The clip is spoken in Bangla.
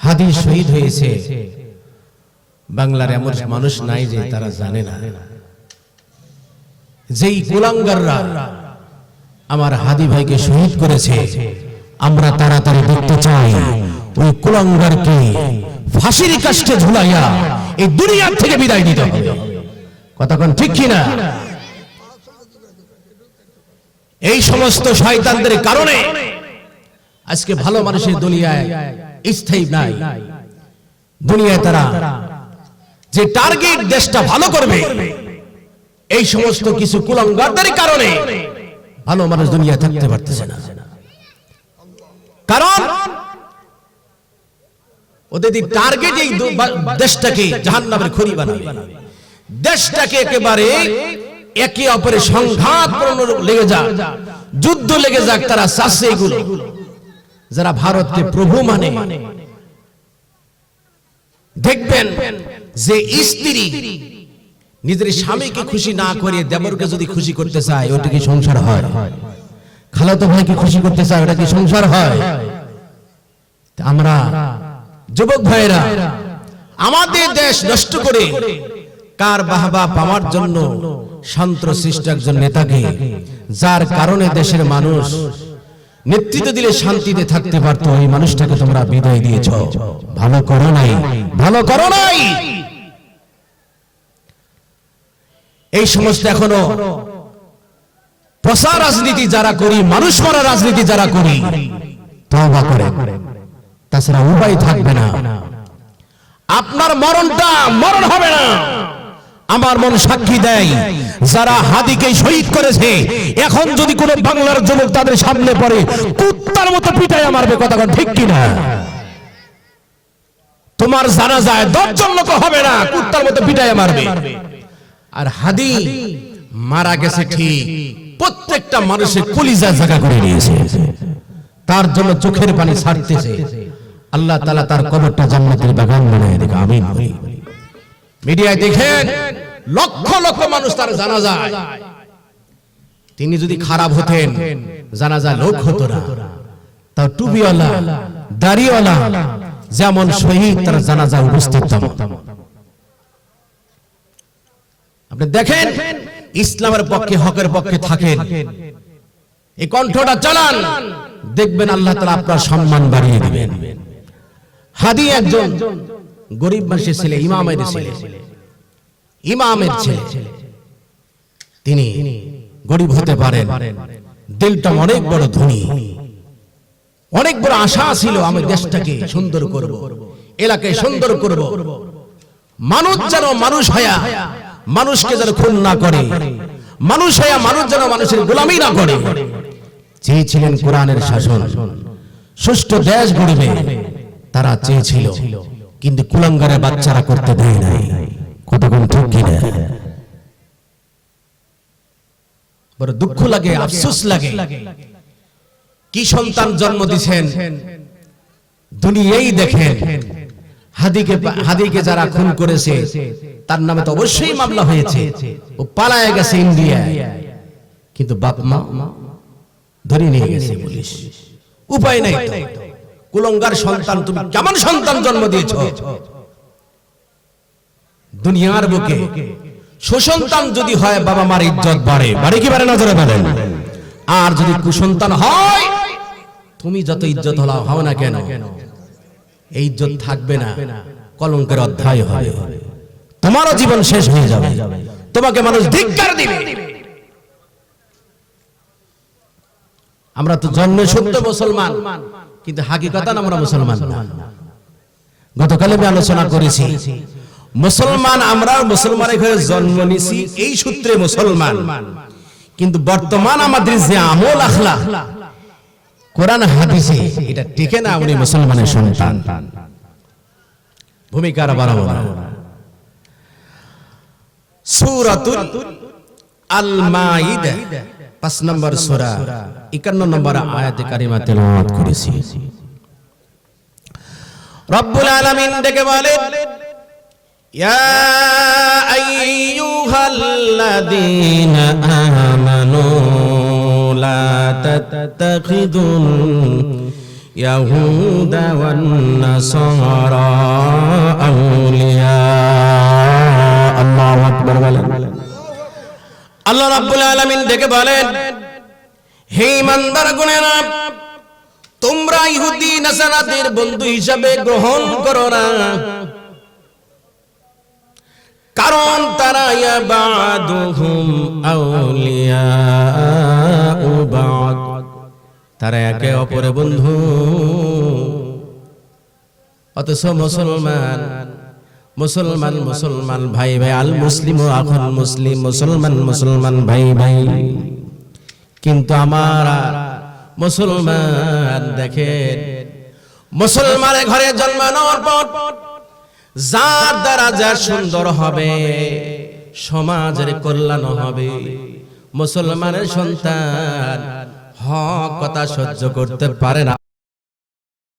হাদি শহীদ হয়েছে, বাংলার এমন মানুষ নাই যে তারা জানে না। যেই কুলাঙ্গাররা আমার হাদি ভাইকে শহীদ করেছে, আমরা তাড়াতাড়ি দেখতে চাই ওই কুলাঙ্গারকে ফাঁসির কাষ্টে ঝুলাইয়া এই দুনিয়ার থেকে বিদায় দিতে হবে। কথা কোন ঠিক কিনা? এই সমস্ত শয়তানদের কারণে আজকে ভালো মানুষের দুনিয়ায় স্থায়ী নাই। দুনিয়ায় তারা যে টার্গেট দেশটা ভালো করবে, এই সমস্ত কিছু কুলাঙ্গারদের কারণে ভালো মানুষ দুনিয়ায় থাকতে পারতেছে না। কারণ ওদের টার্গেট এই দেশটাকে জাহান্নামের খড়ি বানাবে, দেশটাকে একেবারে একে অপরের সংঘাতপূর্ণ লেগে যাক, যুদ্ধ লেগে যাক, তারা চাচ্ছে এগুলো। যারা ভারতকে প্রভু মানে, দেখবেন যে স্ত্রী নিজের স্বামীকে খুশি না করে দেবরকে যদি খুশি করতে চায়, ওটা কি সংসার হয়? খালাতো ভাইকে খুশি করতে চায়, ওটা কি সংসার হয়? আমরা যুবক ভাইরা আমাদের দেশ নষ্ট করে কার বাহবা পাওয়ার জন্য সন্ত্রাসিষ্ট একজন নেতাকে, যার কারণে দেশের মানুষ নেতৃত্ব দিলে শান্তিতে থাকতে পারত, ওই মানুষটাকে তোমরা বিদায় দিয়েছ। ভালো করো নাই, ভালো করো নাই। এই সমস্ত এখনো প্রচার রাজনীতি যারা করি, মানুষ মারা রাজনীতি যারা করি, তওবা করে, তাছাড়া উপায় থাকবে না। আপনার মরণটা মরণ হবে না। আমার মন সাক্ষী দেয়, যারা হাদিকে শহীদ করেছে, এখন যদি কোনো বাংলার যুবক তাদের সামনে পড়ে, কুত্তার মতো পিটাইয়া মারবে। কথা ঠিক কিনা? তোমার জানাজায় 10 জন লোক হবে না, কুত্তার মতো পিটাইয়া মারবে। আর হাদি মারা গেছে ঠিক, প্রত্যেকটা মানুষের কলিজা জায়গা করে নিয়েছে, তার জন্য চোখের পানি ছাড়তেছে। আল্লাহ তাআলা তার কবরটা জান্নাতের বাগান বানায় দেবে। আমিন। মিডিয়ায় দেখেন লক্ষ লক্ষ মানুষ তার জানাজায়, তিনি যদি খারাপ হতেন জানাজা লোক হতো না। তাও টুপিওয়ালা দাড়িওয়ালা যেমন শহীদ, তার জানাজা উপস্থিত তেমন। আপনি দেখেন ইসলামের পক্ষে, হকের পক্ষে থাকেন, এই কণ্ঠটা চালান, দেখবেন আল্লাহ তাআলা আপনার সম্মান বাড়িয়ে দিবেন। হাদি একজন গরিব মানুষের ছেলে, ইমামের ছেলে, ইমামের ছেলে। তিনি গরিব হতে পারেন, দিলটা অনেক বড় ধনী, অনেক বড় আশা ছিল, আমি দেশটাকে সুন্দর করব, এলাকায় সুন্দর করব, মানুষ যেন মানুষ হয়া মানুষকে যেন খুন না করে, মানুষ হয়া মানুষ যেন মানুষের গোলামি না করে। চেয়েছিলেন কোরআনের শাসন, সুষ্ঠু দেশ গড়বে, তারা চেয়েছিল, কিন্তু কুলাঙ্গারের বাচ্চারা করতে দেয় নাই। কতক্ষণ ঠিক কিনা? বড় দুঃখ লাগে, আফসোস লাগে। কি সন্তান জন্ম দিয়েছেন দুনিয়ায় দেখেন। হাদিকে যারা খুন করেছে তার নামে তো অবশ্যই মামলা হয়েছে, ও পালায় গেছে ইন্ডিয়া, কিন্তু বাপ মা ধরে নিয়ে গেছে পুলিশ। উপায় নাই তো। কুলাঙ্গার সন্তান, তুমি কেমন সন্তান জন্ম দিয়েছ? দুনিয়ার বুকে সুসন্তান যদি হয়, বাবা মার ইজ্জত বাড়ে, বাড়ে কি বাড়ে না জোরে বলেন? আর যদি কুসন্তান হয়, তুমি যত ইজ্জত হও না কেন, এই ইজ্জত থাকবে না, কলঙ্কের অধ্যায় হবে, তোমারও জীবন শেষ হয়ে যাবে, তোমাকে মানুষ ধিক্কার দিবে। আমরা তো জন্মে সত্য মুসলমান, কিন্তু হাকিকতান আমরা মুসলমান না। গতকাল আমি আলোচনা করেছি, মুসলমান আমরা, মুসলমানের ঘরে জন্ম নিছি, এই সূত্রে মুসলমান, কিন্তু বর্তমান আমাদের যে আমল আখলাক কোরআন হাদিসে এটা টিকে না, উনি মুসলমানের সন্তান। ভূমিকার বাড়াবো না। সূরাতুল আল মাইদা 5 নম্বর সূরা 51 নম্বর আয়াতে কারিমা তেলাওয়াত করেছি। রব্বুল আলামিন ডেকে বলেন, ইয়া আইয়ুহাল্লাযীনা আমানু লা তাত্তাখিযুল ইয়াহুদা ওয়ান নাসারা আউলিয়া। আল্লাহু আকবার বলেন। আল্লাহ রাব্বুল আলামিন ডেকে বলেন, হে ইমানদারগণেরা, তোমরা ইহুদি নাসারাদের বন্ধু হিসাবে গ্রহণ করো না, কারণ তারা ইয়াবাদুহুম আউলিয়াউ বাদ, তারা একে অপরের বন্ধু। অথচ মুসলমান মুসলমান মুসলমান ভাই ভাই, আল মুসলিম আখুল মুসলিম, মুসলমান মুসলমান ভাই ভাই। কিন্তু আমার মুসলমান দেখেন, মুসলমানের ঘরে জন্ম নেওয়ার পর যার দ্বারা যা সুন্দর হবে, সমাজের কল্যাণ হবে, মুসলমানের সন্তান হক কথা সহ্য করতে পারে না।